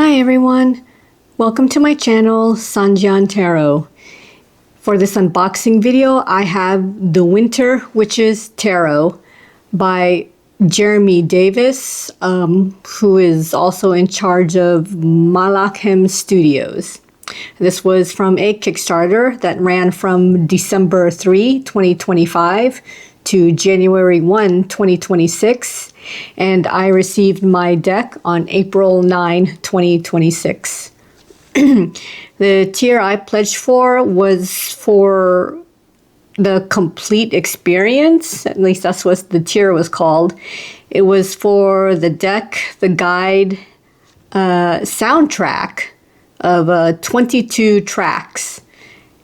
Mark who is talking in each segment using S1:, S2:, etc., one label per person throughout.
S1: Hi everyone, welcome to my channel Sanjian Tarot. For this unboxing video I have The Winter Witches Tarot by Jeremy Davis, who is also in charge of Malakhem Studios. This was from a Kickstarter that ran from December 3, 2025 to January 1, 2026, and I received my deck on April 9, 2026. The tier I pledged for was for the complete experience, at least that's what the tier was called. It was for the deck, the guide, soundtrack of 22 tracks,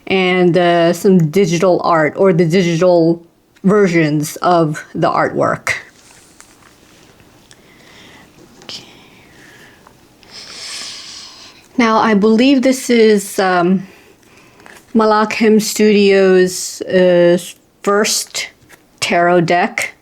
S1: and some digital art, or the digital versions of the artwork. Okay. Now I believe this is Malakhem Studios' first tarot deck.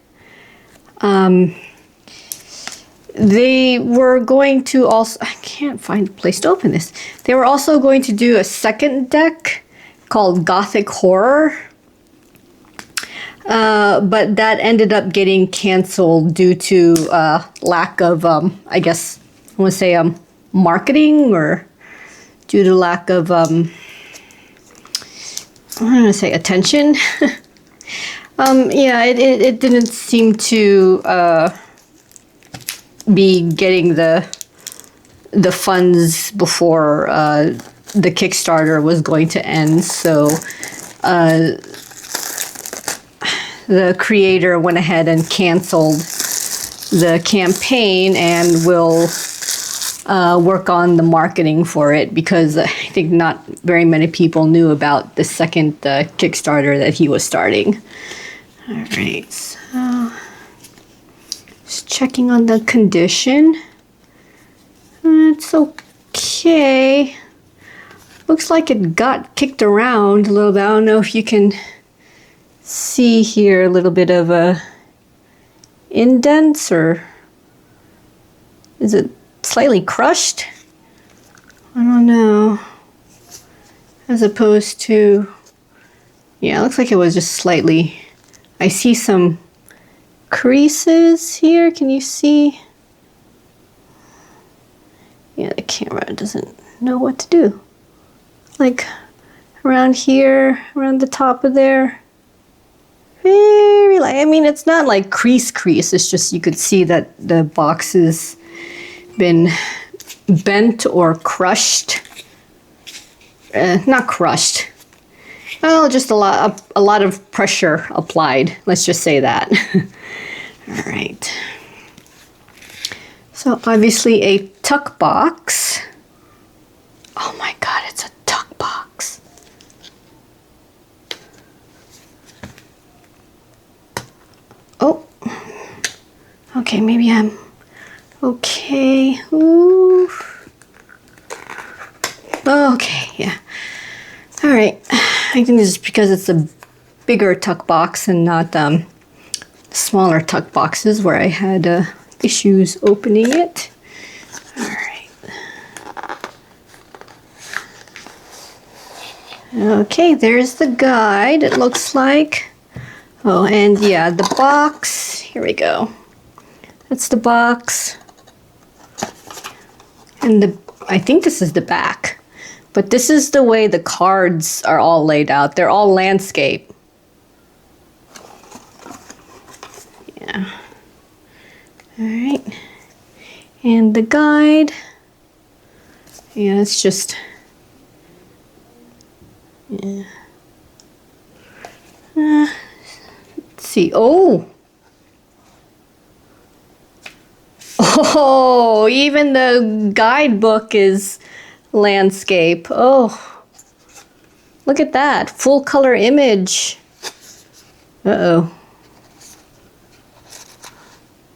S1: They were going to also, I can't find a place to open this. They were also going to do a second deck called Gothic Horror. But that ended up getting canceled due to lack of, I guess, I want to say marketing, or due to lack of, I'm going to say attention. Yeah, it didn't seem to be getting the funds before the Kickstarter was going to end, so the creator went ahead and canceled the campaign and will work on the marketing for it, because I think not very many people knew about the second Kickstarter that he was starting. All right, so just checking on the condition. It's okay. Looks like it got kicked around a little bit. I don't know if you can see here a little bit of a indents, or is it slightly crushed? I don't know. As opposed to, yeah, it looks like it was just slightly. I see some creases here. Can you see? Yeah, the camera doesn't know what to do. Like around here, around the top of there. Very light. I mean, it's not like crease. It's just you could see that the box has been bent or crushed. Not crushed. Well, just a lot of pressure applied. Let's just say that. All right. So obviously a tuck box. Oh my God, it's a tuck box. Oh, okay, maybe I'm okay. Ooh. Okay, yeah. All right, I think this is because it's a bigger tuck box and not smaller tuck boxes where I had issues opening it. All right. Okay, there's the guide, it looks like. Oh, and yeah, the box, here we go. That's the box. And I think this is the back. But this is the way the cards are all laid out. They're all landscape. Yeah. All right. And the guide. Yeah, it's just, yeah. Let's see. Oh, even the guidebook is landscape. Oh, look at that. Full color image. Uh-oh.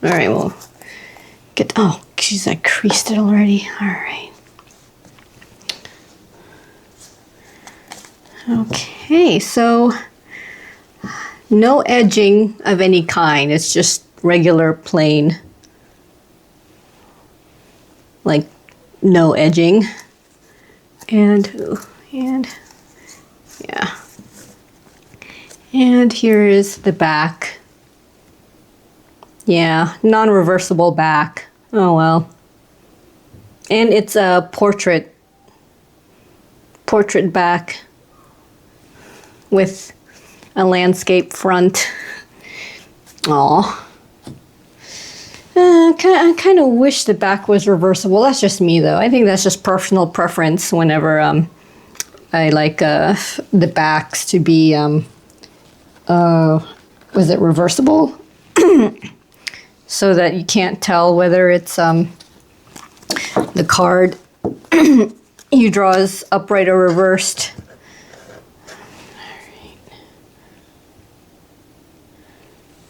S1: All right, well, oh, geez, I creased it already. All right. Okay, so no edging of any kind. It's just regular plain, like no edging. And yeah. And here is the back. Yeah, non-reversible back. Oh well. And it's a portrait back with a landscape front. Aw. I kind of wish the back was reversible. That's just me, though. I think that's just personal preference whenever I like the backs to be, was it reversible? So that you can't tell whether it's the card you draw is upright or reversed.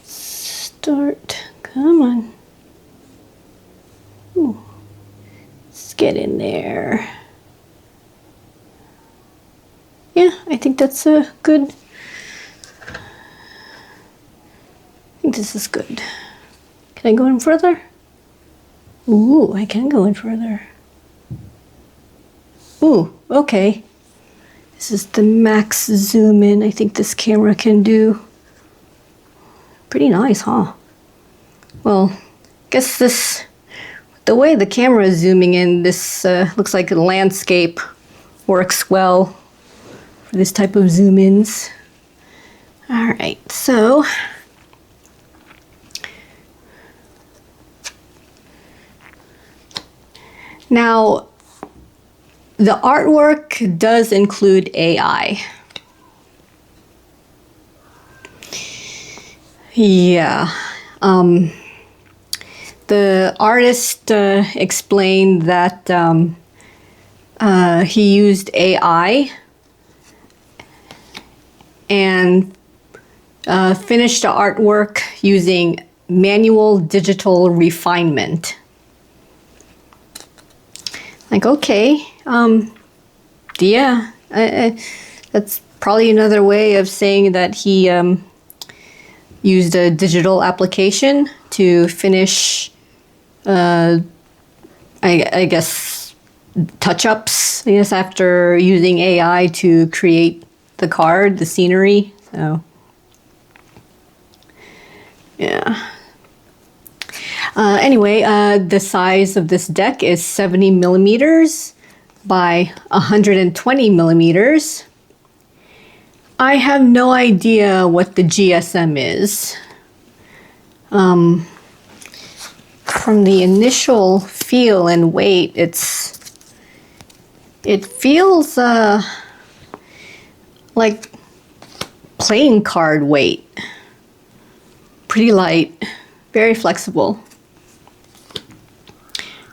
S1: Start. Come on. Ooh. Let's get in there. Yeah, I think that's a good. I think this is good. Can I go in further? Ooh, I can go in further. Ooh, okay. This is the max zoom in I think this camera can do. Pretty nice, huh? Well, guess this, the way the camera is zooming in, this looks like a landscape works well for this type of zoom ins. All right, so now the artwork does include AI. Yeah. The artist explained that he used AI and finished the artwork using manual digital refinement. Like, okay, yeah, that's probably another way of saying that he used a digital application to finish, I guess, touch-ups, I guess, after using AI to create the card, the scenery. So, yeah. Anyway, the size of this deck is 70 millimeters by 120 millimeters. I have no idea what the GSM is. From the initial feel and weight, it feels like playing card weight. Pretty light, very flexible.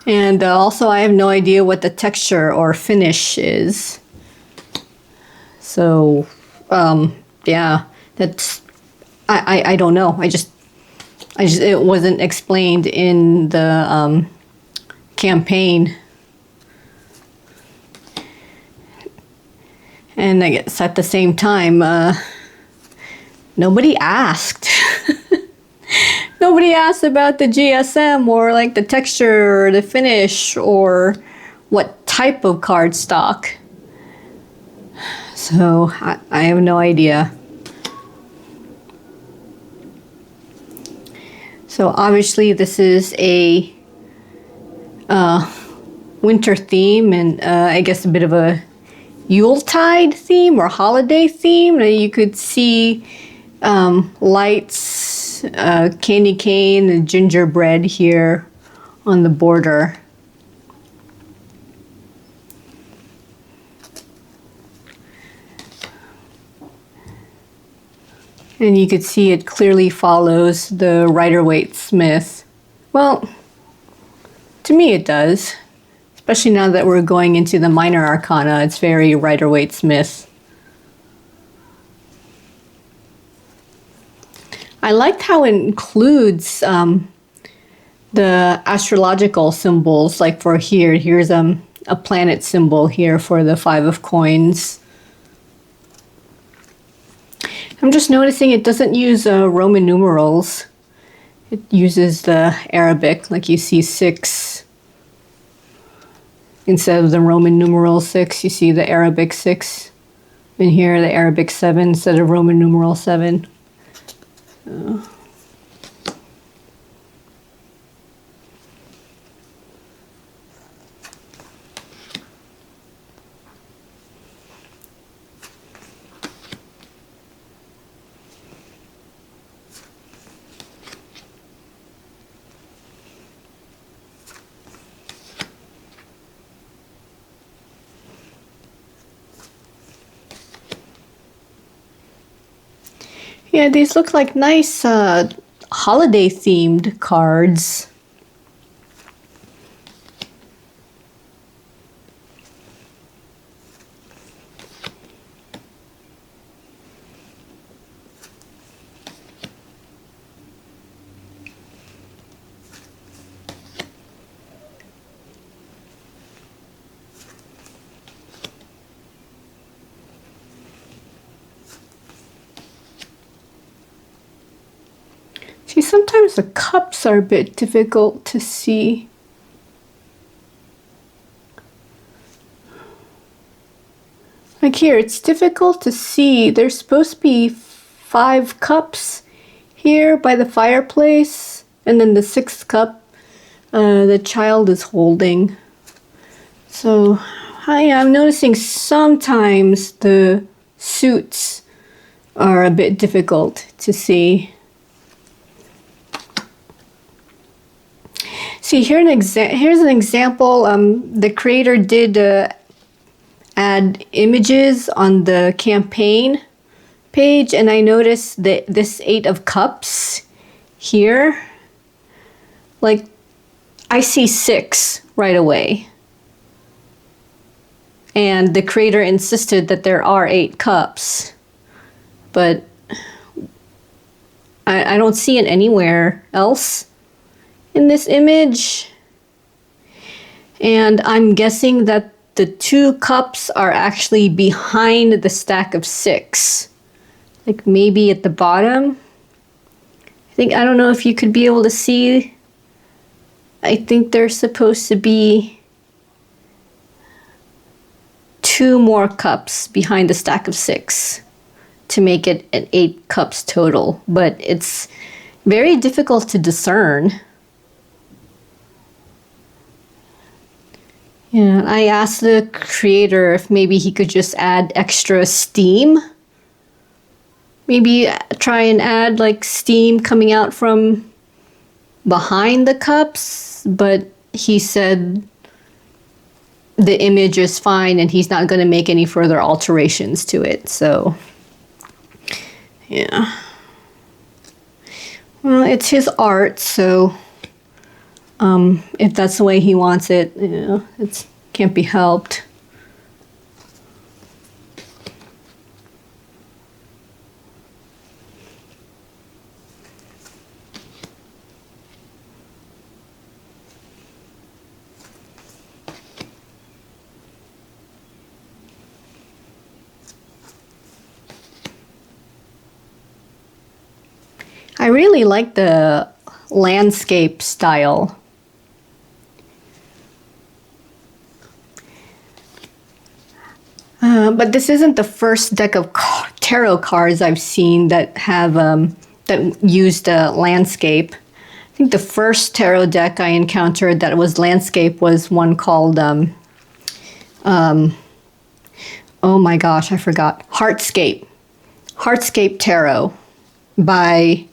S1: And also I have no idea what the texture or finish is. So, yeah, that's, I don't know. I just, it wasn't explained in the campaign. And I guess at the same time, nobody asked. Nobody asked about the GSM or like the texture or the finish or what type of cardstock. So I have no idea. So obviously this is a winter theme and I guess a bit of a Yuletide theme or holiday theme. You could see lights, candy cane, and gingerbread here on the border. And you could see it clearly follows the Rider-Waite-Smith. Well, to me it does. Especially now that we're going into the minor arcana, it's very Rider-Waite-Smith. I liked how it includes the astrological symbols, like for here's a planet symbol here for the 5 of coins. I'm just noticing it doesn't use Roman numerals. It uses the Arabic, like you see 6. Instead of the Roman numeral 6, you see the Arabic 6. And here, the Arabic 7 instead of Roman numeral 7. Yeah, these look like nice holiday themed cards. See, sometimes the cups are a bit difficult to see. Like here, it's difficult to see. There's supposed to be 5 cups here by the fireplace, and then the 6th cup the child is holding. So I'm noticing sometimes the suits are a bit difficult to see. See, here's an example. The creator did add images on the campaign page, and I noticed that this 8 of cups here, like, I see 6 right away. And the creator insisted that there are 8 cups, but I don't see it anywhere else in this image. And I'm guessing that the 2 cups are actually behind the stack of 6. Like maybe at the bottom. I don't know if you could be able to see. I think there's supposed to be 2 more cups behind the stack of 6 to make it an 8 cups total. But it's very difficult to discern. Yeah, I asked the creator if maybe he could just add extra steam. Maybe try and add like steam coming out from behind the cups, but he said the image is fine and he's not going to make any further alterations to it. So, yeah. Well, it's his art, so if that's the way he wants it, it can't be helped. I really like the landscape style. But this isn't the first deck of tarot cards I've seen that have that used a landscape. I think the first tarot deck I encountered that was landscape was one called oh my gosh, I forgot. Heartscape Tarot by,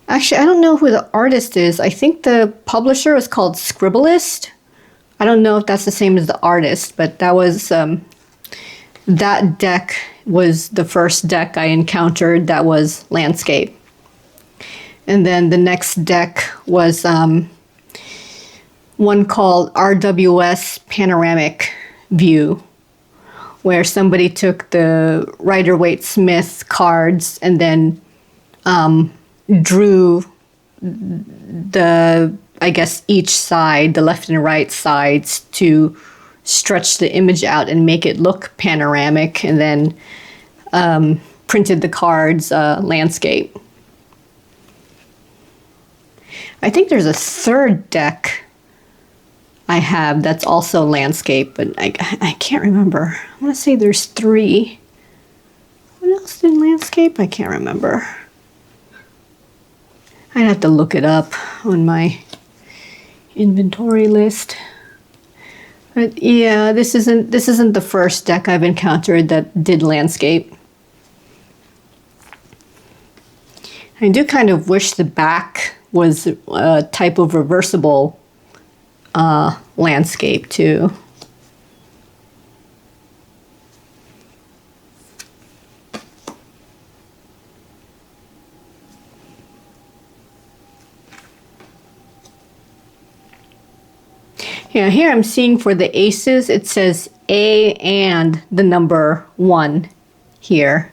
S1: actually I don't know who the artist is. I think the publisher was called Scribblist. I don't know if that's the same as the artist, but that was that deck was the first deck I encountered that was landscape. And then the next deck was one called RWS Panoramic View, where somebody took the Rider-Waite-Smith cards and then drew the, I guess, each side, the left and right sides, to stretch the image out and make it look panoramic, and then printed the cards landscape. I think there's a third deck I I have that's also landscape, but I can't remember. I want to say there's 3. What else in landscape? I can't remember. I'd have to look it up on my inventory list. But yeah, this isn't the first deck I've encountered that did landscape. I do kind of wish the back was a type of reversible landscape too. Yeah, here I'm seeing for the aces, it says A and the number 1 here.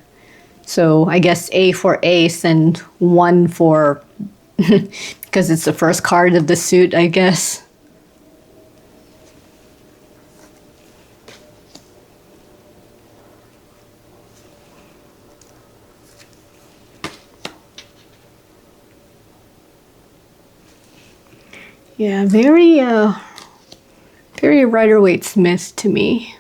S1: So I guess A for ace and 1 for, because it's the first card of the suit, I guess. Yeah, very Rider-Waite-Smith to me.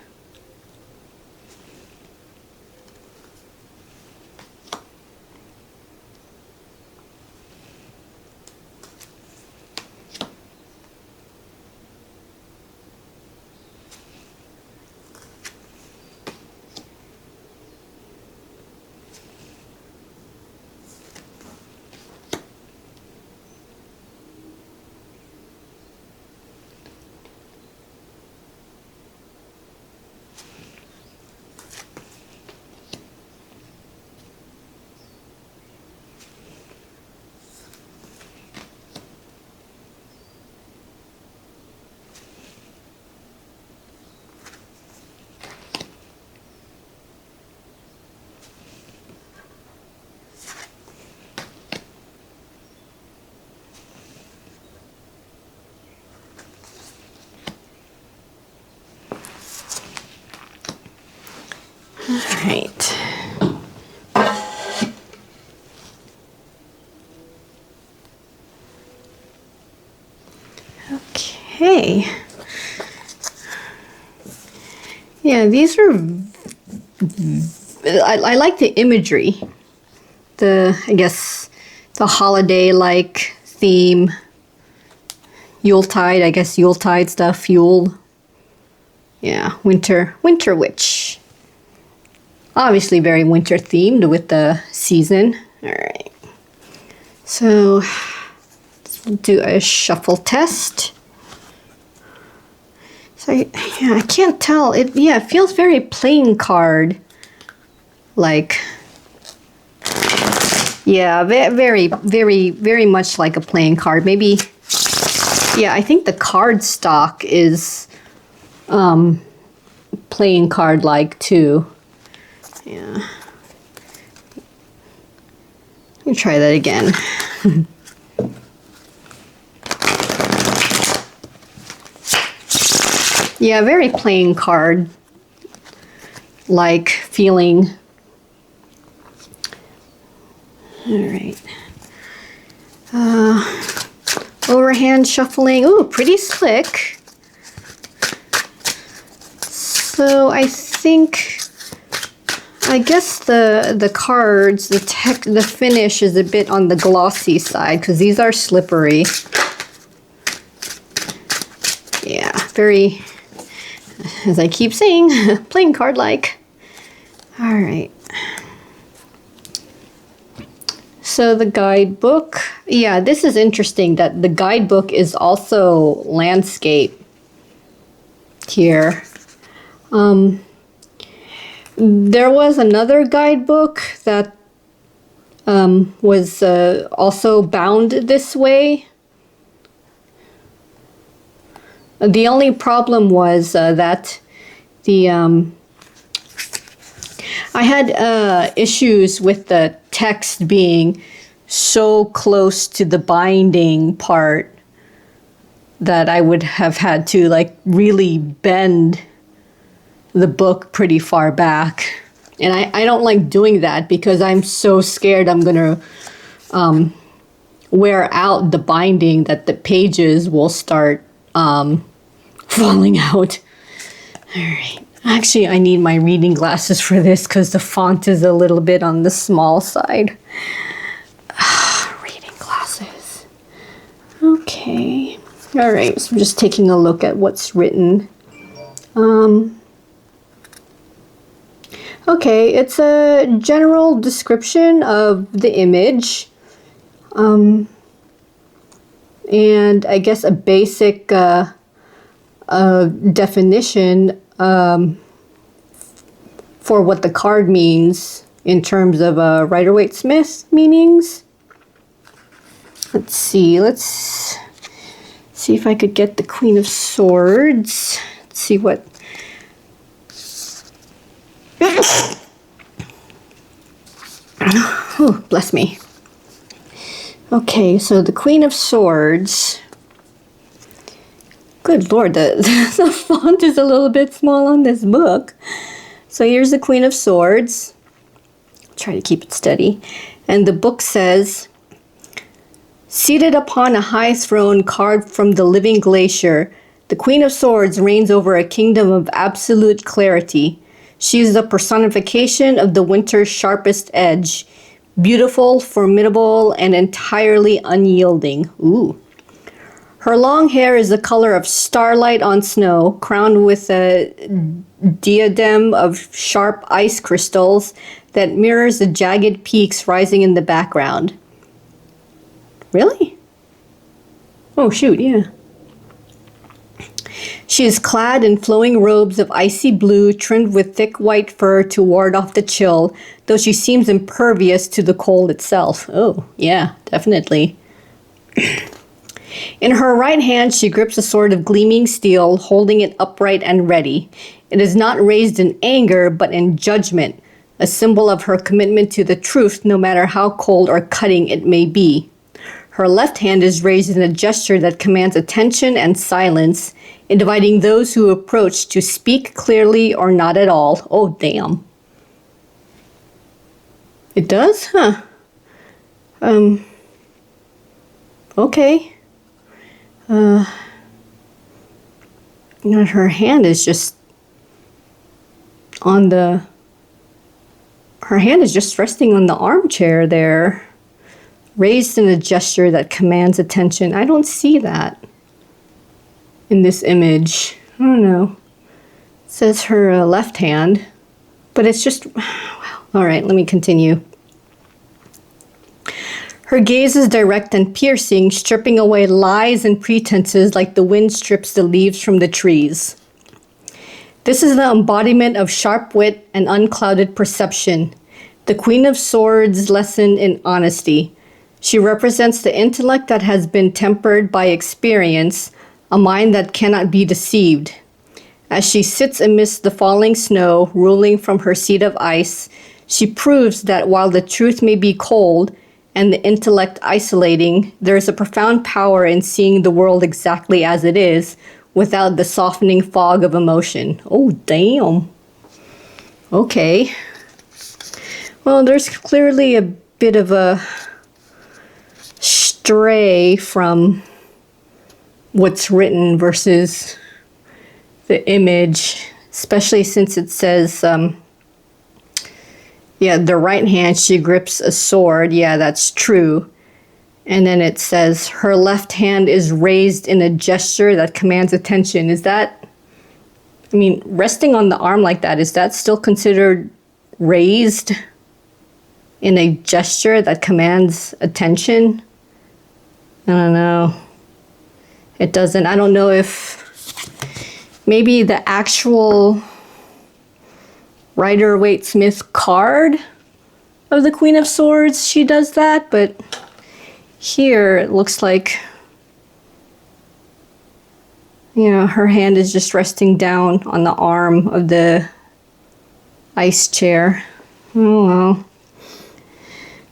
S1: All right. Okay. Yeah, these are, I like the imagery. I guess, the holiday-like theme. Yuletide, I guess Yuletide stuff, Yule. Yeah, winter witch. Obviously very winter themed with the season. All right. So let's do a shuffle test. So yeah, I can't tell. It feels very playing card like. Yeah, very much like a playing card. Maybe. Yeah, I think the card stock is playing card like too. Yeah. Let me try that again. Yeah, very playing card like feeling. All right. Overhand shuffling. Ooh, pretty slick. So I guess the cards, the finish is a bit on the glossy side because these are slippery. Yeah, very, as I keep saying, playing card like. All right. So the guidebook, yeah, this is interesting that the guidebook is also landscape here. There was another guidebook that was also bound this way. The only problem was that I had issues with the text being so close to the binding part that I would have had to like really bend the book pretty far back. And I don't like doing that because I'm so scared I'm gonna wear out the binding that the pages will start falling out. All right. Actually, I need my reading glasses for this because the font is a little bit on the small side. Reading glasses. Okay. All right. So I'm just taking a look at what's written. Okay, it's a general description of the image. And I guess a basic definition for what the card means in terms of Rider-Waite-Smith meanings. Let's see if I could get the Queen of Swords. Let's see what... Oh, bless me. Okay, so the Queen of Swords. Good Lord, the font is a little bit small on this book. So here's the Queen of Swords. Try to keep it steady. And the book says, seated upon a high throne carved from the living glacier, the Queen of Swords reigns over a kingdom of absolute clarity. She is the personification of the winter's sharpest edge. Beautiful, formidable, and entirely unyielding. Ooh. Her long hair is the color of starlight on snow, crowned with a diadem of sharp ice crystals that mirrors the jagged peaks rising in the background. Really? Oh, shoot, yeah. She is clad in flowing robes of icy blue trimmed with thick white fur to ward off the chill, though she seems impervious to the cold itself. Oh, yeah, definitely. In her right hand, she grips a sword of gleaming steel, holding it upright and ready. It is not raised in anger, but in judgment, a symbol of her commitment to the truth, no matter how cold or cutting it may be. Her left hand is raised in a gesture that commands attention and silence, inviting those who approach to speak clearly or not at all. Oh, damn. It does? Huh. Okay. Her hand is just on the... Her hand is just resting on the armchair there. Raised in a gesture that commands attention. I don't see that in this image. I don't know. It says her left hand, but it's just... Well, all right, let me continue. Her gaze is direct and piercing, stripping away lies and pretenses like the wind strips the leaves from the trees. This is the embodiment of sharp wit and unclouded perception, the Queen of Swords' lesson in honesty. She represents the intellect that has been tempered by experience, a mind that cannot be deceived. As she sits amidst the falling snow, ruling from her seat of ice, she proves that while the truth may be cold and the intellect isolating, there is a profound power in seeing the world exactly as it is, without the softening fog of emotion. Oh, damn. Okay. Well, there's clearly a bit of a stray from what's written versus the image, especially since it says, yeah, the right hand, she grips a sword. Yeah, that's true. And then it says her left hand is raised in a gesture that commands attention. Is that, I mean, resting on the arm like that, is that still considered raised in a gesture that commands attention? I don't know. It doesn't. I don't know if maybe the actual Rider-Waite-Smith card of the Queen of Swords, she does that, but here it looks like, you know, her hand is just resting down on the arm of the ice chair. Oh well.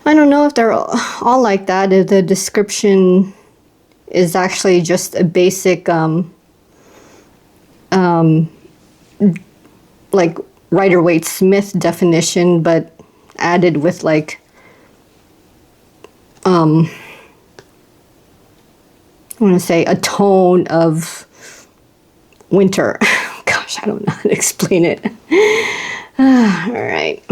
S1: I don't know if they're all like that, if the description is actually just a basic like Rider-Waite-Smith definition, but added with like I want to say a tone of winter. Gosh, I don't know how to explain it. All right.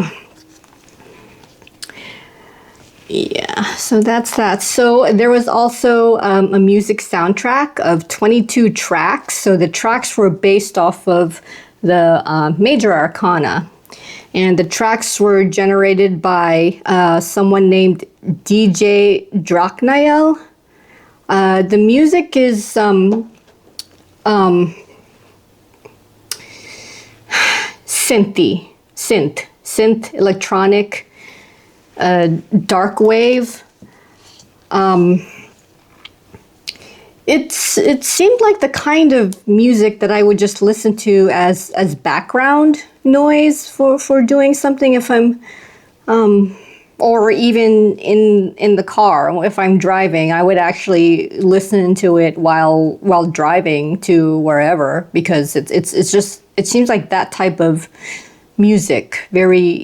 S1: Yeah, so that's that. So there was also a music soundtrack of 22 tracks. So the tracks were based off of the major arcana. And the tracks were generated by someone named DJ Draknael. The music is synth, electronic, dark wave. It seemed like the kind of music that I would just listen to as background noise for doing something if I'm or even in the car if I'm driving. I would actually listen to it while driving to wherever, because it seems like that type of music, very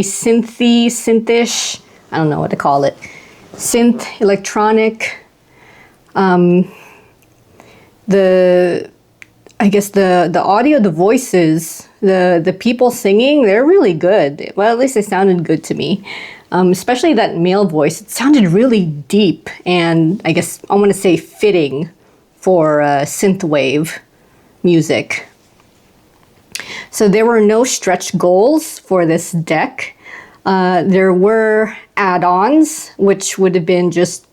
S1: synthish. I don't know what to call it. Synth, electronic. The audio, the voices, the people singing, they're really good. Well, at least they sounded good to me. Especially that male voice. It sounded really deep and I guess I want to say fitting for synthwave music. So there were no stretch goals for this deck. There were add-ons, which would have been just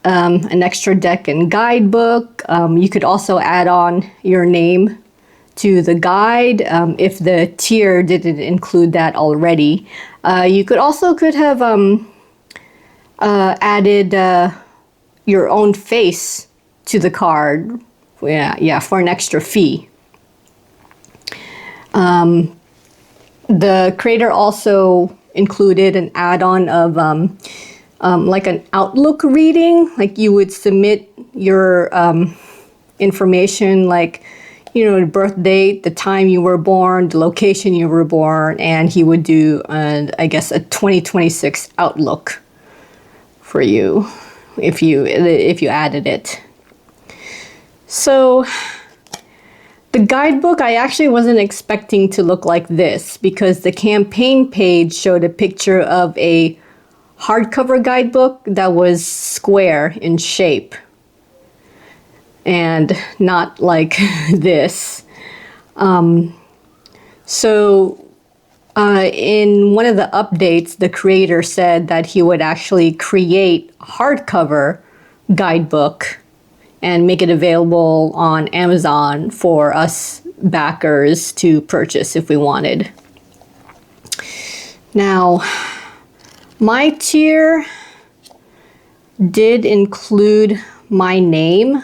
S1: an extra deck and guidebook. You could also add on your name to the guide if the tier didn't include that already. You could have added your own face to the card, for an extra fee. The creator also included an add-on of like an Outlook reading. Like you would submit your information, like, the birth date, the time you were born, the location you were born, and he would do, I guess, a 2026 Outlook for you if you added it. So the guidebook, I actually wasn't expecting to look like this, because the campaign page showed a picture of a hardcover guidebook that was square in shape and not like this. So in one of the updates, the creator said that he would actually create a hardcover guidebook and make it available on Amazon for us backers to purchase if we wanted. Now, my tier did include my name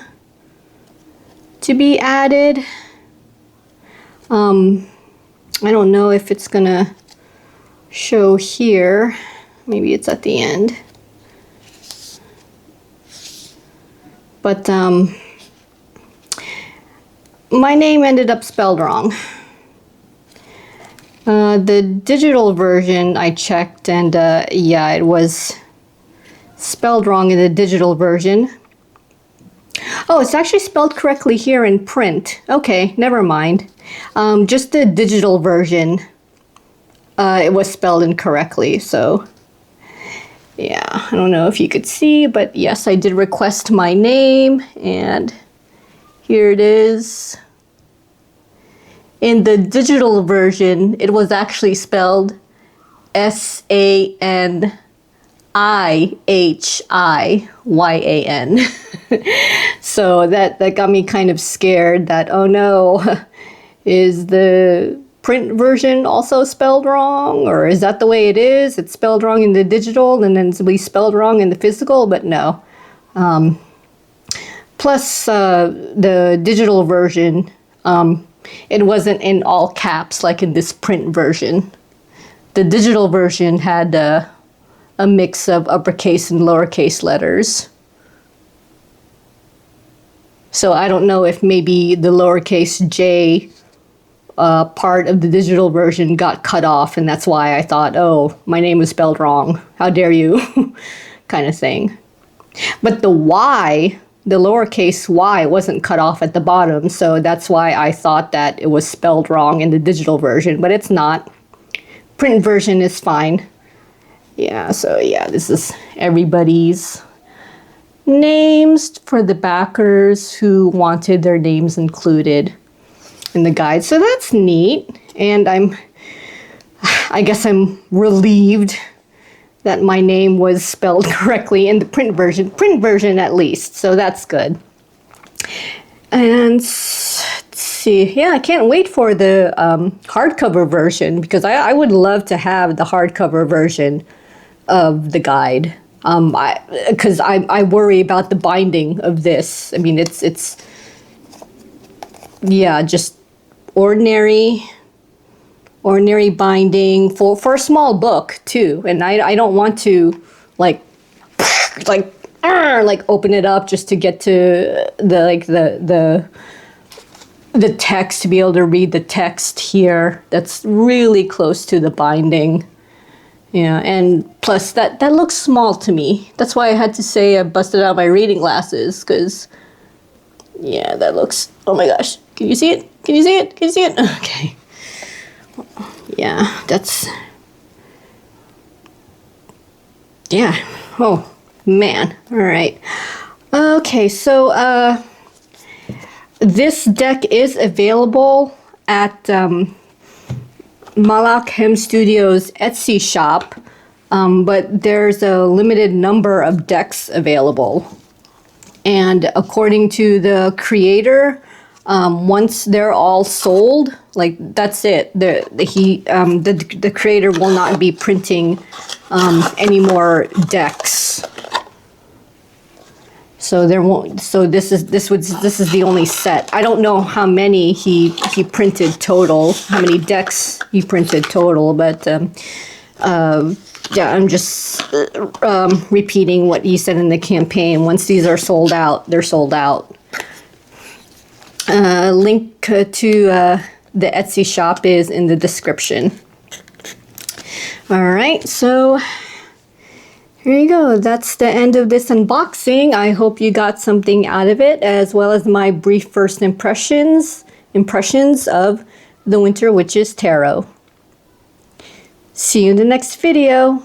S1: to be added. I don't know if it's gonna show here. Maybe it's at the end. But my name ended up spelled wrong. The digital version I checked, and it was spelled wrong in the digital version. Oh, it's actually spelled correctly here in print. Okay, never mind. Just the digital version, it was spelled incorrectly, so yeah, I don't know if you could see, but yes, I did request my name, and here it is. In the digital version, it was actually spelled SANIHIYAN. So that got me kind of scared that, oh no, is the print version also spelled wrong? Or is that the way it is? It's spelled wrong in the digital and then we spelled wrong in the physical, but no. Plus, the digital version, it wasn't in all caps like in this print version. The digital version had a mix of uppercase and lowercase letters. So I don't know if maybe the lowercase j part of the digital version got cut off, and that's why I thought, oh, my name was spelled wrong. How dare you? Kind of thing. But the Y the lowercase y wasn't cut off at the bottom, so that's why I thought that it was spelled wrong in the digital version, but it's not. Print version is fine. Yeah, so yeah, this is everybody's names for the backers who wanted their names included in the guide. So that's neat, and I guess I'm relieved that my name was spelled correctly in the print version at least, so that's good. And let's see, yeah, I can't wait for the hardcover version, because I would love to have the hardcover version of the guide. Because I worry about the binding of this. I mean, it's yeah, just ordinary binding for a small book too, and I don't want to like open it up just to get to the text, to be able to read the text here. That's really close to the binding. Yeah, and plus that looks small to me. That's why I had to say I busted out my reading glasses, because yeah, that looks, oh my gosh, can you see it? Can you see it? Can you see it? Okay. Yeah, that's, yeah, oh man, all right. Okay, so this deck is available at Malakhem Studios Etsy shop, but there's a limited number of decks available. And according to the creator, once they're all sold, like that's it. The creator will not be printing any more decks. So there won't. So this is the only set. I don't know how many he printed total, how many decks he printed total, but yeah, I'm just repeating what he said in the campaign. Once these are sold out, they're sold out. Link to the Etsy shop is in the description. All right, so here you go. That's the end of this unboxing. I hope you got something out of it, as well as my brief first impressions of the Winter Witches Tarot. See you in the next video.